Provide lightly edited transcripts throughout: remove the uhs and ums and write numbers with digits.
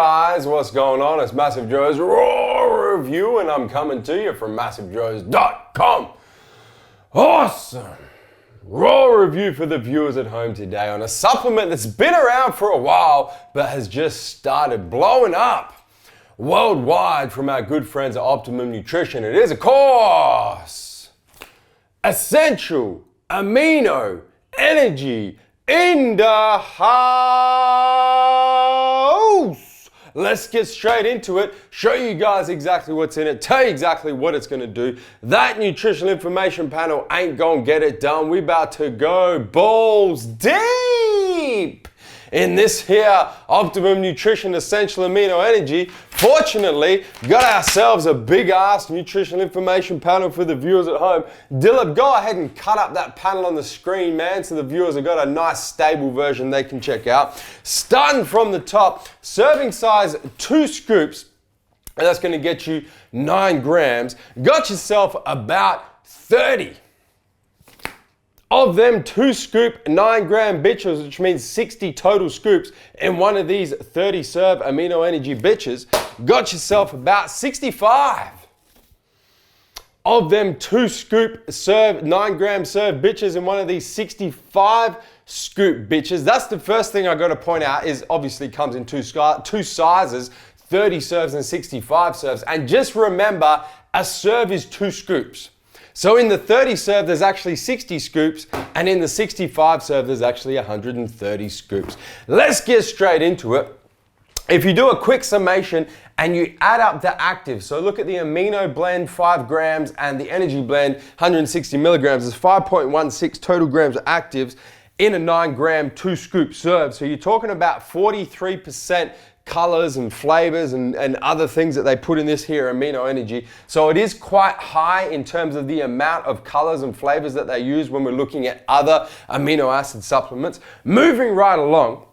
guys, what's going on? It's MassiveJoes RAW review, and I'm coming to you from MassiveJoes.com. Awesome raw review for the viewers at home today on a supplement that's been around for a while but has just started blowing up worldwide from our good friends at Optimum Nutrition. It is, of course, essential AmiNO energy in the house. Let's get straight into it, show you guys exactly what's in it, tell you exactly what it's gonna do. That nutritional information panel ain't gonna get it done. We about to go balls deep in this here Optimum Nutrition Essential AmiNO Energy. Fortunately, got ourselves a big ass nutritional information panel for the viewers at home. Dilip, go ahead and cut up that panel on the screen, man, so the viewers have got a nice stable version they can check out. Starting from the top, serving size 2 scoops, and that's gonna get you 9 grams. Got yourself about 30 of them 2 scoop 9 gram bitches, which means 60 total scoops in one of these 30 serve AmiNO energy bitches. Got yourself about 65 of them 2 scoop serve 9 gram serve bitches in one of these 65 scoop bitches. That's the first thing I got to point out, is obviously comes in two sizes, 30 serves and 65 serves. And just remember, a serve is 2 scoops. So in the 30 serve, there's actually 60 scoops, and in the 65 serve, there's actually 130 scoops. Let's get straight into it. If you do a quick summation and you add up the actives, so look at the AmiNO blend, 5 grams, and the energy blend, 160 milligrams, there's 5.16 total grams of actives in a 9 gram 2 scoop serve. So you're talking about 43% colors and flavors and other things that they put in this here AmiNO energy. So it is quite high in terms of the amount of colors and flavors that they use when we're looking at other amino acid supplements. Moving right along,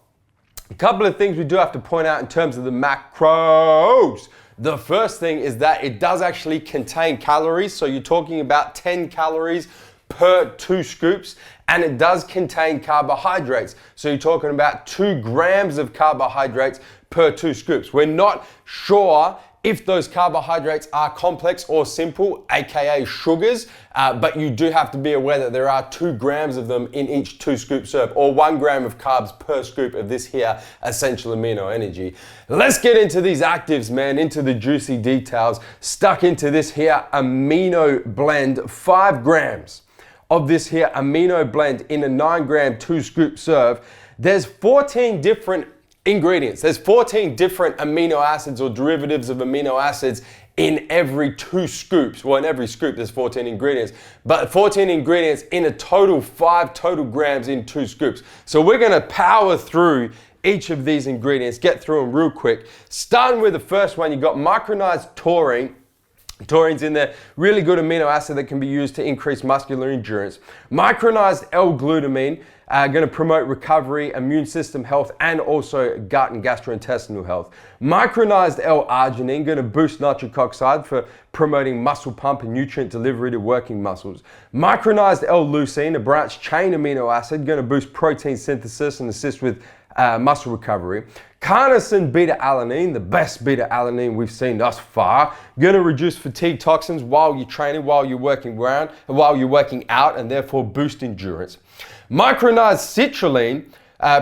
a couple of things we do have to point out in terms of the macros. The first thing is that it does actually contain calories. So you're talking about 10 calories per 2 scoops, and it does contain carbohydrates. So you're talking about 2 grams of carbohydrates per 2 scoops. We're not sure if those carbohydrates are complex or simple, aka sugars, but you do have to be aware that there are 2 grams of them in each 2 scoop serve, or 1 gram of carbs per scoop of this here essential AmiNO energy. Let's get into these actives, man, into the juicy details. Stuck into this here AmiNO blend, 5 grams of this here AmiNO blend in a 9 gram 2 scoop serve. There's 14 different ingredients. There's 14 different amino acids or derivatives of amino acids in every 2 scoops. Well, in every scoop there's 14 ingredients, but 14 ingredients in a total 5 total grams in 2 scoops. So we're gonna power through each of these ingredients, get through them real quick. Starting with the first one, you got micronized taurine. Taurine's in there, really good amino acid that can be used to increase muscular endurance. Micronized L-glutamine, going to promote recovery, immune system health, and also gut and gastrointestinal health. Micronized L-arginine, going to boost nitric oxide for promoting muscle pump and nutrient delivery to working muscles. Micronized L-leucine, a branched chain amino acid, going to boost protein synthesis and assist with muscle recovery. Carnosine beta-alanine, the best beta-alanine we've seen thus far, going to reduce fatigue toxins while you're training, while you're working out, and therefore boost endurance. Micronized citrulline,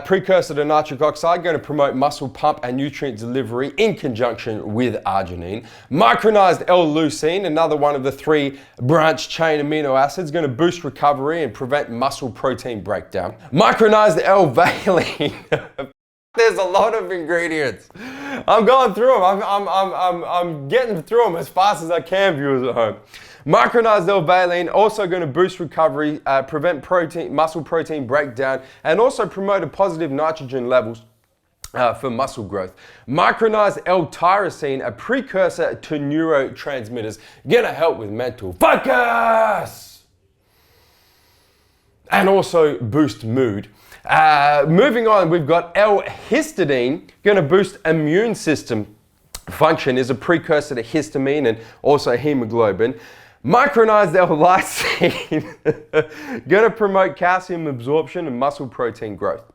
precursor to nitric oxide, going to promote muscle pump and nutrient delivery in conjunction with arginine. Micronized L-leucine, another one of the 3 branched chain amino acids, going to boost recovery and prevent muscle protein breakdown. Micronized L-valine. There's a lot of ingredients. I'm going through them. I'm getting through them as fast as I can, viewers at home. Micronized L-valine, also going to boost recovery, prevent muscle protein breakdown, and also promote a positive nitrogen levels for muscle growth. Micronized L-tyrosine, a precursor to neurotransmitters, going to help with mental focus and also boost mood. Moving on, we've got L-histidine, going to boost immune system function, is a precursor to histamine and also hemoglobin. Micronized L-lysine, going to promote calcium absorption and muscle protein growth.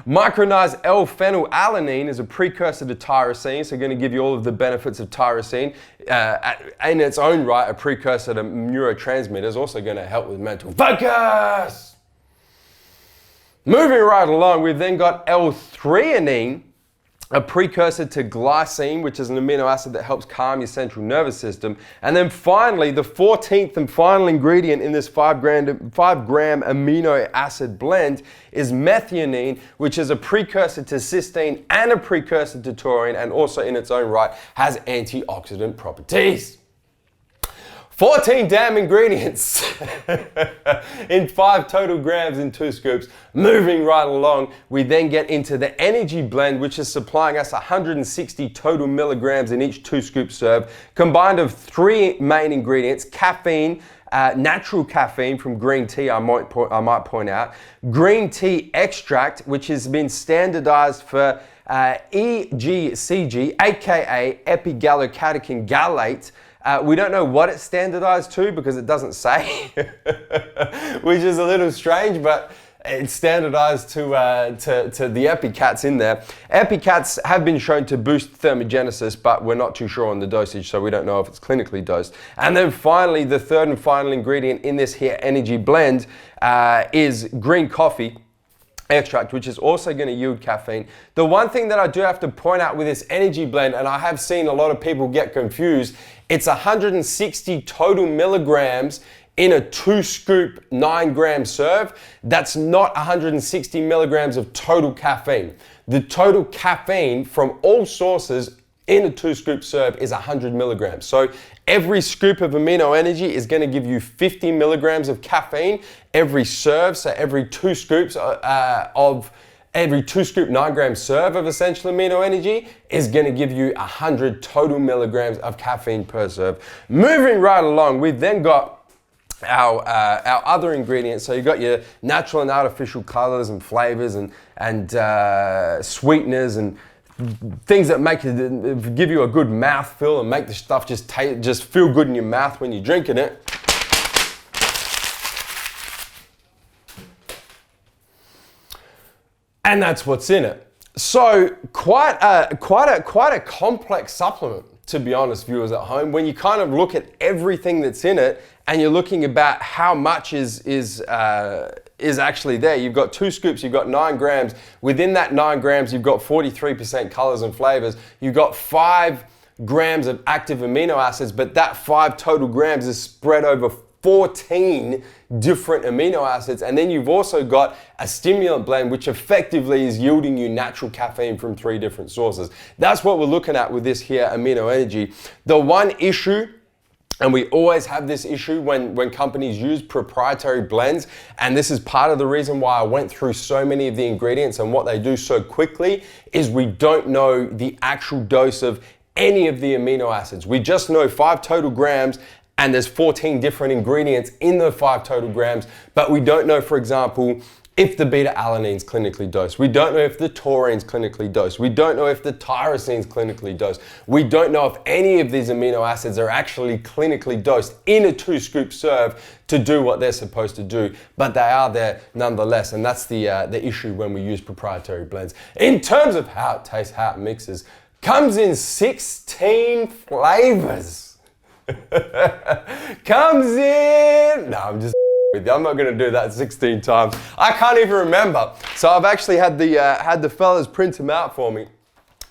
Micronized L-phenylalanine is a precursor to tyrosine, so going to give you all of the benefits of tyrosine. In its own right, a precursor to neurotransmitters, also going to help with mental focus. Moving right along, we've then got L-threonine, a precursor to glycine, which is an amino acid that helps calm your central nervous system. And then finally, the 14th and final ingredient in this 5 gram amino acid blend is methionine, which is a precursor to cysteine and a precursor to taurine, and also in its own right has antioxidant properties. 14 damn ingredients in 5 total grams in 2 scoops. Moving right along, we then get into the energy blend, which is supplying us 160 total milligrams in each 2 scoop serve, combined of 3 main ingredients: caffeine, natural caffeine from green tea, I might point out, green tea extract, which has been standardized for EGCG, aka epigallocatechin gallate. We don't know what it's standardized to because it doesn't say, which is a little strange, but it's standardized to the epicats in there. Epicats have been shown to boost thermogenesis, but we're not too sure on the dosage, so we don't know if it's clinically dosed. And then finally, the third and final ingredient in this here energy blend is green coffee extract, which is also going to yield caffeine. The one thing that I do have to point out with this energy blend, and I have seen a lot of people get confused, it's 160 total milligrams in a 2 scoop 9 gram serve. That's not 160 milligrams of total caffeine. The total caffeine from all sources in a 2 scoop serve is 100 milligrams. So every scoop of AmiNO energy is going to give you 50 milligrams of caffeine every serve. So every 2 scoops every 2 scoop 9 gram serve of essential AmiNO energy is going to give you 100 total milligrams of caffeine per serve. Moving right along, we've then got our other ingredients. So you've got your natural and artificial colors and flavors and sweeteners and things that give you a good mouthfeel and make the stuff just feel good in your mouth when you're drinking it. And that's what's in it. So quite a complex supplement, to be honest, viewers at home. When you kind of look at everything that's in it and you're looking about how much is actually there. You've got 2 scoops, you've got 9 grams. Within that 9 grams, you've got 43% colors and flavors. You've got 5 grams of active amino acids, but that 5 total grams is spread over 14 different amino acids. And then you've also got a stimulant blend, which effectively is yielding you natural caffeine from 3 different sources. That's what we're looking at with this here AmiNO energy. The one issue, and we always have this issue when companies use proprietary blends, and this is part of the reason why I went through so many of the ingredients and what they do so quickly, is we don't know the actual dose of any of the amino acids. We just know 5 total grams, and there's 14 different ingredients in the 5 total grams, but we don't know, for example, if the beta-alanine's clinically dosed. We don't know if the taurine's clinically dosed. We don't know if the tyrosine's clinically dosed. We don't know if any of these amino acids are actually clinically dosed in a 2 scoop serve to do what they're supposed to do, but they are there nonetheless, and that's the issue when we use proprietary blends. In terms of how it tastes, how it mixes, comes in 16 flavors. Comes in. No, I'm just with you. I'm not going to do that 16 times. I can't even remember. So I've actually had the fellas print them out for me.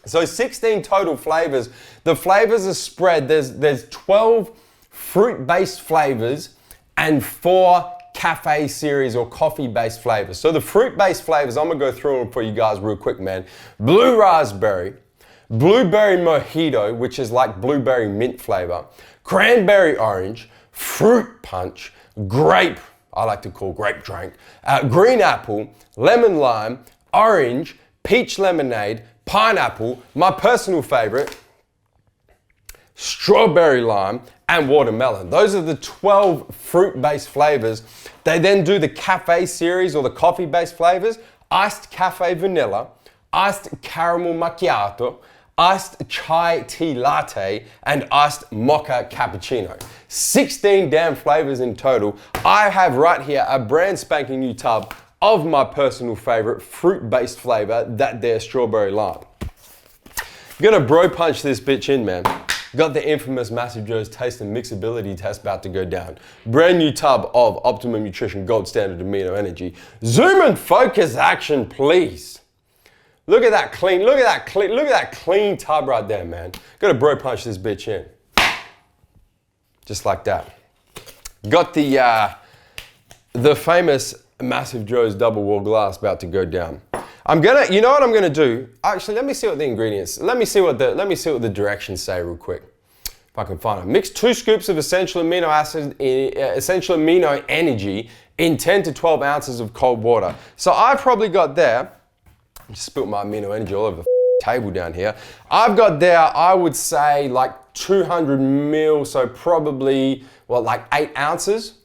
So 16 total flavors. The flavors are spread. There's 12 fruit-based flavors and 4 cafe series or coffee-based flavors. So the fruit-based flavors, I'm going to go through them for you guys real quick, man. Blue raspberry, blueberry mojito, which is like blueberry mint flavor, cranberry orange, fruit punch, grape, I like to call grape drink, green apple, lemon lime, orange, peach lemonade, pineapple, my personal favorite, strawberry lime, and watermelon. Those are the 12 fruit-based flavors. They then do the cafe series or the coffee-based flavors: iced cafe vanilla, iced caramel macchiato, iced chai tea latte, and iced mocha cappuccino. 16 damn flavors in total. I have right here a brand spanking new tub of my personal favorite fruit-based flavor, that there strawberry lime. Gonna bro punch this bitch in, man. Got the infamous MassiveJoes taste and mixability test about to go down. Brand new tub of Optimum Nutrition Gold Standard AmiNO Energy. Zoom and focus action, please. Look at that clean, look at that clean tub right there, man. Gotta bro punch this bitch in. Just like that. Got the famous MassiveJoes double wall glass about to go down. You know what I'm gonna do? Actually, let me see what the ingredients, let me see what the directions say real quick. If I can find it. Mix 2 scoops of essential amino energy in 10 to 12 ounces of cold water. So I probably got there, I just spilled my AmiNO energy all over the table down here. I've got there, I would say like 200 mil, so probably, what, like 8 ounces?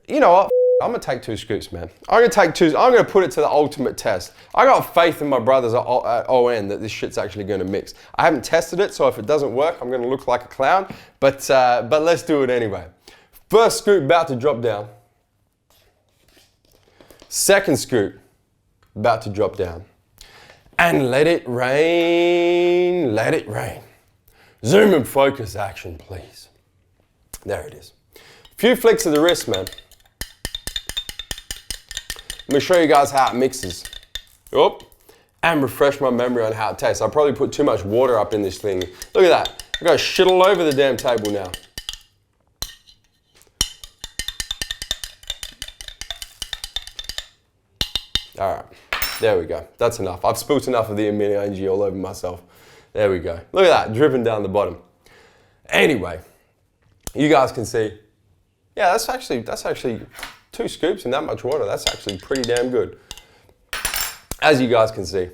You know what? I'm gonna take 2 scoops, man. I'm gonna put it to the ultimate test. I got faith in my brothers at ON that this shit's actually gonna mix. I haven't tested it, so if it doesn't work, I'm gonna look like a clown, but let's do it anyway. First scoop about to drop down. Second scoop about to drop down. And let it rain, let it rain. Zoom and focus action, please. There it is. Few flicks of the wrist, man. Let me show you guys how it mixes. Oh, and refresh my memory on how it tastes. I probably put too much water up in this thing. Look at that. I got shit all over the damn table now. All right, there we go. That's enough. I've spilt enough of the AmiNO energy all over myself. There we go. Look at that, dripping down the bottom. Anyway, you guys can see. Yeah, that's actually 2 scoops in that much water. That's actually pretty damn good. As you guys can see,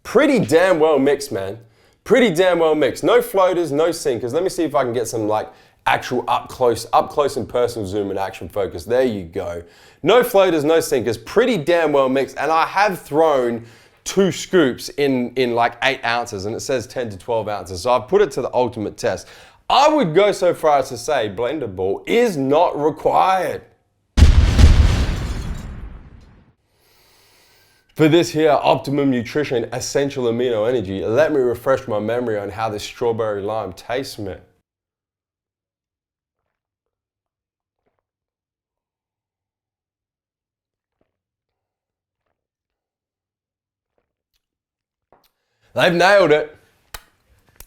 pretty damn well mixed, man. Pretty damn well mixed. No floaters, no sinkers. Let me see if I can get some like actual up close and personal zoom and action focus. There you go. No floaters, no sinkers. Pretty damn well mixed. And I have thrown 2 scoops in like 8 ounces, and it says 10 to 12 ounces. So I've put it to the ultimate test. I would go so far as to say blender ball is not required. For this here Optimum Nutrition Essential AmiNO Energy, let me refresh my memory on how this strawberry lime tastes, man. They've nailed it.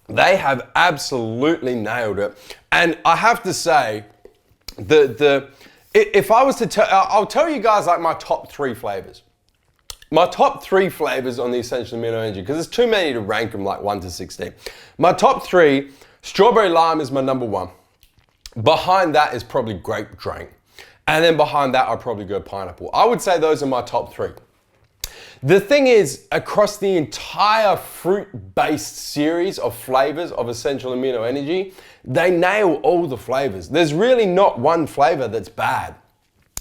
They have absolutely nailed it. And I have to say, if I was to tell, I'll tell you guys like my top 3 flavors. My top 3 flavors on the Essential AmiNO Energy, because there's too many to rank them like 1 to 16. My top 3, strawberry lime is my number 1. Behind that is probably grape drink. And then behind that, I'd probably go pineapple. I would say those are my top 3. The thing is, across the entire fruit-based series of flavors of Essential AmiNO Energy, they nail all the flavors. There's really not one flavor that's bad.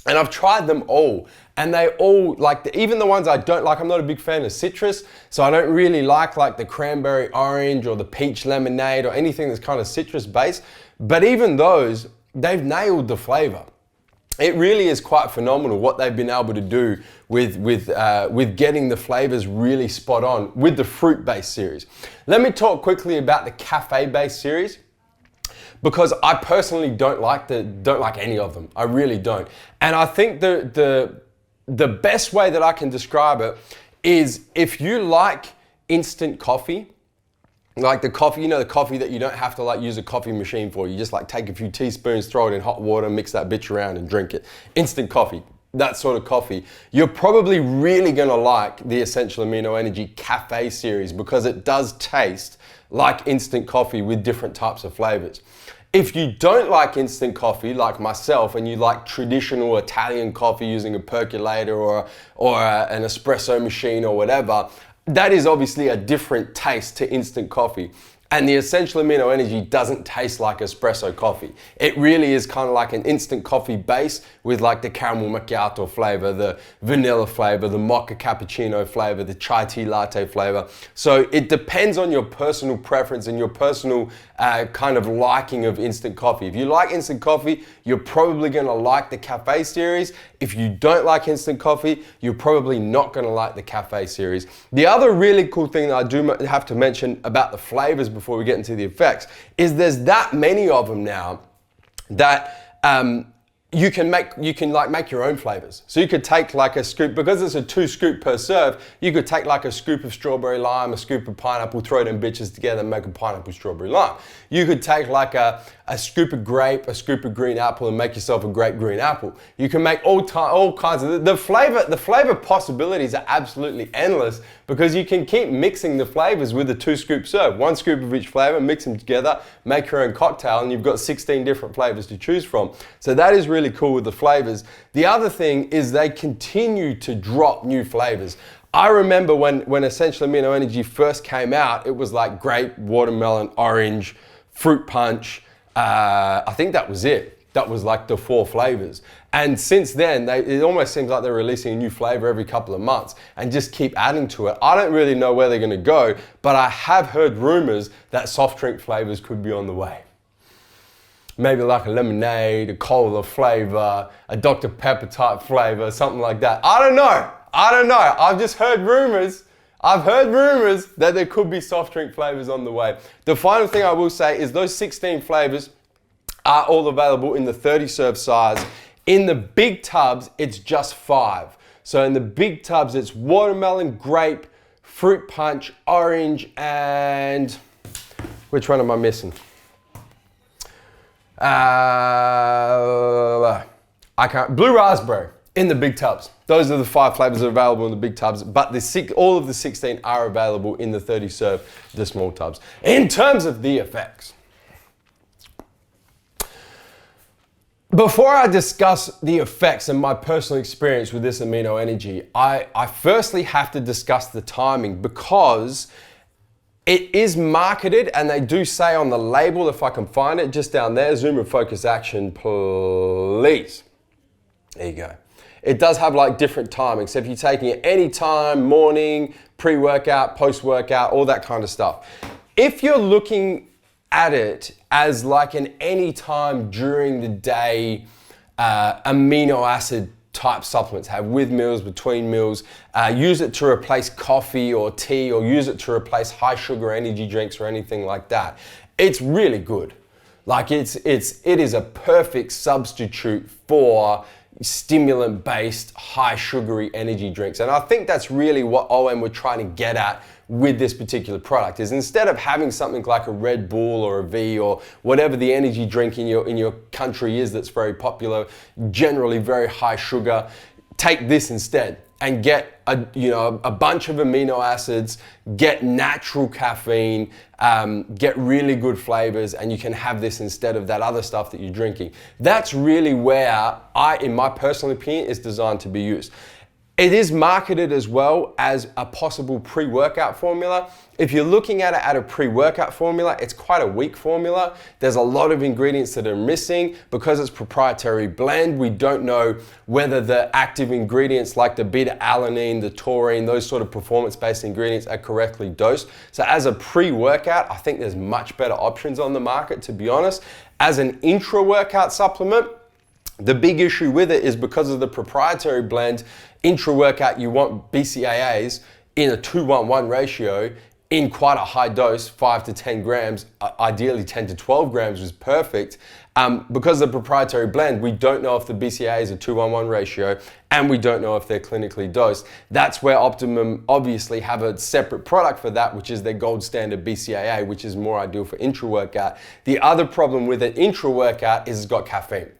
And I've tried them all, and they all, like, even the ones I don't like, I'm not a big fan of citrus, so I don't really like the cranberry orange or the peach lemonade or anything that's kind of citrus based. But even those, they've nailed the flavor. It really is quite phenomenal what they've been able to do with getting the flavors really spot on with the fruit-based series. Let me talk quickly about the cafe-based series, because I personally don't like any of them. I really don't. And I think the best way that I can describe it is, if you like instant coffee, like the coffee, you know, the coffee that you don't have to like use a coffee machine for. You just like take a few teaspoons, throw it in hot water, mix that bitch around and drink it. Instant coffee, that sort of coffee. You're probably really gonna like the Essential AmiNO Energy Cafe series, because it does taste like instant coffee with different types of flavors. If you don't like instant coffee like myself, and you like traditional Italian coffee using a percolator or an espresso machine or whatever, that is obviously a different taste to instant coffee. And the essential amino energy doesn't taste like espresso coffee. It really is kind of like an instant coffee base with like the caramel macchiato flavor, the vanilla flavor, the mocha cappuccino flavor, the chai tea latte flavor. So it depends on your personal preference and your personal kind of liking of instant coffee. If you like instant coffee, you're probably gonna like the cafe series. If you don't like instant coffee, you're probably not gonna like the cafe series. The other really cool thing that I do have to mention about the flavors before we get into the effects is there's that many of them now that you can make your own flavors. So you could take like a scoop, because it's a 2 scoop per serve, you could take like a scoop of strawberry lime, a scoop of pineapple, throw them bitches together and make a pineapple strawberry lime. You could take like a scoop of grape, a scoop of green apple and make yourself a grape green apple. You can make all kinds of, the flavor possibilities are absolutely endless because you can keep mixing the flavors with a 2 scoop serve. 1 scoop of each flavor, mix them together, make your own cocktail, and you've got 16 different flavors to choose from. So that is really cool with the flavors. The other thing is they continue to drop new flavors. I remember when Essential Amino Energy first came out, it was like grape, watermelon, orange, fruit punch. I think that was it. That was like the 4 flavors. And since then, it almost seems like they're releasing a new flavor every couple of months and just keep adding to it. I don't really know where they're gonna go, but I have heard rumors that soft drink flavors could be on the way. Maybe like a lemonade, a cola flavor, a Dr. Pepper type flavor, something like that. I don't know. I've just heard rumors. I've heard rumors that there could be soft drink flavors on the way. The final thing I will say is those 16 flavors are all available in the 30 serve size. In the big tubs, it's just 5. So in the big tubs, it's watermelon, grape, fruit punch, orange, and which one am I missing? Blue raspberry in the big tubs. Those are the 5 flavors that are available in the big tubs, but all of the 16 are available in the 30 serve, the small tubs. In terms of the effects, before I discuss the effects and my personal experience with this amino energy, I firstly have to discuss the timing, because it is marketed, and they do say on the label, if I can find it, just down there, zoom and focus action, please. There you go. It does have like different timings. So if you're taking it anytime, morning, pre-workout, post-workout, all that kind of stuff. If you're looking at it as like an anytime during the day amino acid type supplements, have with meals, between meals, use it to replace coffee or tea, or use it to replace high sugar energy drinks or anything like that, it's really good. Like it is a perfect substitute for stimulant based high sugary energy drinks. And I think that's really what OM were trying to get at with this particular product, is instead of having something like a Red Bull or a V or whatever the energy drink in your country is that's very popular, generally very high sugar, take this instead and get a bunch of amino acids, get natural caffeine, get really good flavors, and you can have this instead of that other stuff that you're drinking. That's really where in my personal opinion, is designed to be used. It is marketed as well as a possible pre-workout formula. If you're looking at it at a pre-workout formula, it's quite a weak formula. There's a lot of ingredients that are missing. Because it's proprietary blend, we don't know whether the active ingredients like the beta-alanine, the taurine, those sort of performance-based ingredients are correctly dosed. So as a pre-workout, I think there's much better options on the market, to be honest. As an intra-workout supplement, the big issue with it is because of the proprietary blend, intra-workout, you want BCAAs in a 2:1 ratio in quite a high dose, 5 to 10 grams, ideally 10 to 12 grams was perfect. Because of the proprietary blend, we don't know if the BCAA is a 2:1 ratio, and we don't know if they're clinically dosed. That's where Optimum obviously have a separate product for that, which is their gold standard BCAA, which is more ideal for intra-workout. The other problem with an intra-workout is it's got caffeine.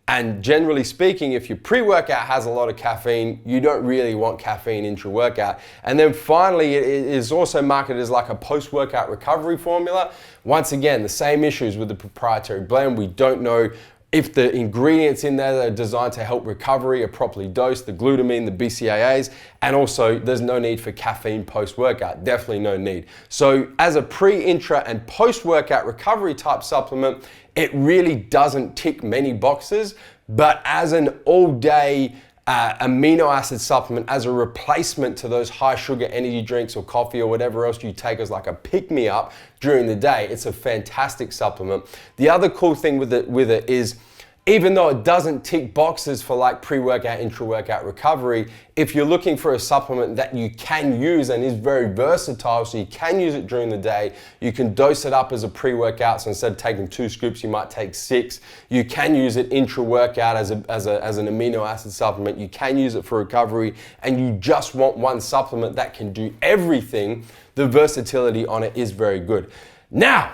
And generally speaking, if your pre-workout has a lot of caffeine, you don't really want caffeine intra-workout. And then finally, it is also marketed as like a post-workout recovery formula. Once again, the same issues with the proprietary blend. We don't know if the ingredients in there that are designed to help recovery are properly dosed, the glutamine, the BCAAs, and also there's no need for caffeine post-workout, definitely no need. So as a pre, intra, and post-workout recovery type supplement, it really doesn't tick many boxes, but as an all-day amino acid supplement, as a replacement to those high sugar energy drinks or coffee or whatever else you take as like a pick-me-up during the day, it's a fantastic supplement. The other cool thing with it is, even though it doesn't tick boxes for like pre-workout, intra-workout recovery, if you're looking for a supplement that you can use and is very versatile, so you can use it during the day, you can dose it up as a pre-workout, so instead of taking 2 scoops, you might take 6. You can use it intra-workout as an amino acid supplement. You can use it for recovery, and you just want one supplement that can do everything. The versatility on it is very good. Now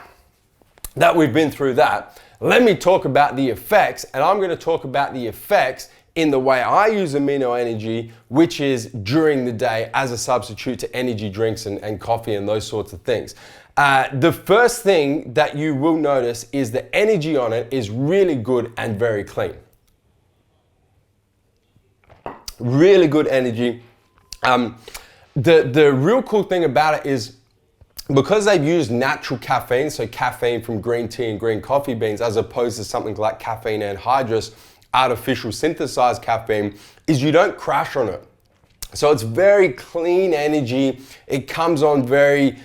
that we've been through that, let me talk about the effects, and I'm going to talk about the effects in the way I use AmiNO Energy, which is during the day as a substitute to energy drinks and coffee and those sorts of things. The first thing that you will notice is the energy on it is really good and very clean. Really good energy. The real cool thing about it is, because they've used natural caffeine, so caffeine from green tea and green coffee beans, as opposed to something like caffeine anhydrous, artificial synthesized caffeine, is you don't crash on it. So it's very clean energy. It comes on very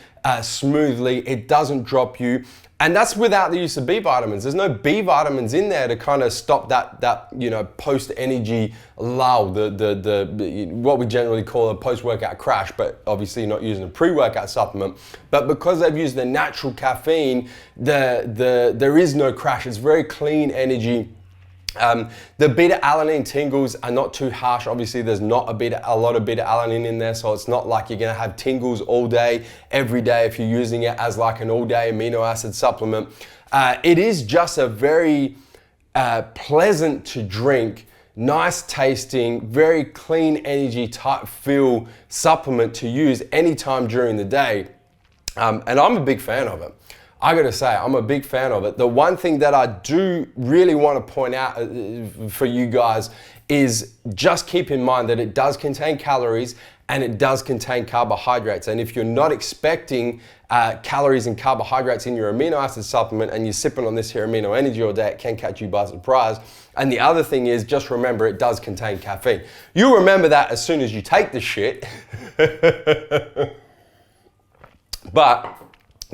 smoothly. It doesn't drop you. And that's without the use of B vitamins. There's no B vitamins in there to kind of stop that post-energy lull, the what we generally call a post-workout crash, but obviously not using a pre-workout supplement. But because they've used the natural caffeine, there is no crash. It's very clean energy. The beta-alanine tingles are not too harsh. Obviously, there's not a lot of beta-alanine in there, so it's not like you're gonna have tingles all day, every day if you're using it as like an all-day amino acid supplement. It is just a very pleasant to drink, nice tasting, very clean energy type feel supplement to use anytime during the day. And I'm a big fan of it. I gotta say, I'm a big fan of it. The one thing that I do really want to point out for you guys is just keep in mind that it does contain calories and it does contain carbohydrates. And if you're not expecting calories and carbohydrates in your amino acid supplement and you're sipping on this here AmiNO Energy all day, it can catch you by surprise. And the other thing is, just remember it does contain caffeine. You'll remember that as soon as you take the shit. But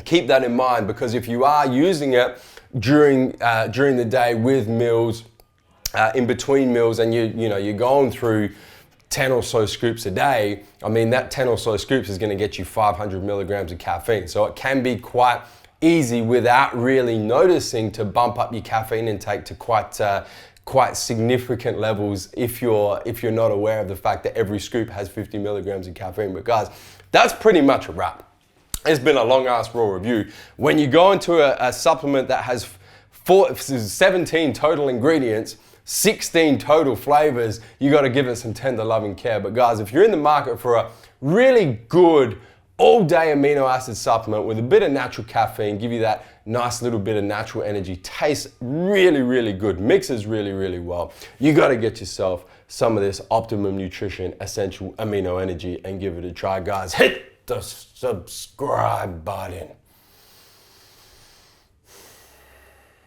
keep that in mind, because if you are using it during the day with meals, in between meals, and you're going through 10 or so scoops a day, I mean, that 10 or so scoops is going to get you 500 milligrams of caffeine. So it can be quite easy without really noticing to bump up your caffeine intake to quite significant levels if you're not aware of the fact that every scoop has 50 milligrams of caffeine. But guys, that's pretty much a wrap. It's been a long ass raw review. When you go into a supplement that has 17 total ingredients, 16 total flavors, you got to give it some tender loving care. But guys, if you're in the market for a really good all day amino acid supplement with a bit of natural caffeine, give you that nice little bit of natural energy, tastes really, really good, mixes really, really well, you got to get yourself some of this Optimum Nutrition Essential AmiNO Energy and give it a try, guys. Hit the subscribe button.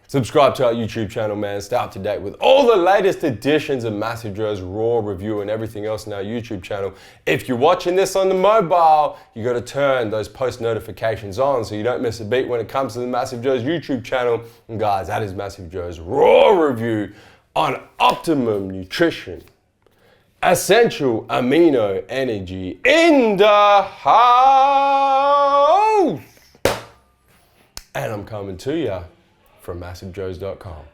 Subscribe to our YouTube channel, man. Stay up to date with all the latest editions of MassiveJoes RAW review and everything else in our YouTube channel. If you're watching this on the mobile, you got to turn those post notifications on so you don't miss a beat when it comes to the MassiveJoes YouTube channel. And guys, that is MassiveJoes RAW review on Optimum Nutrition Essential AmiNO Energy in the house. And I'm coming to you from MassiveJoes.com.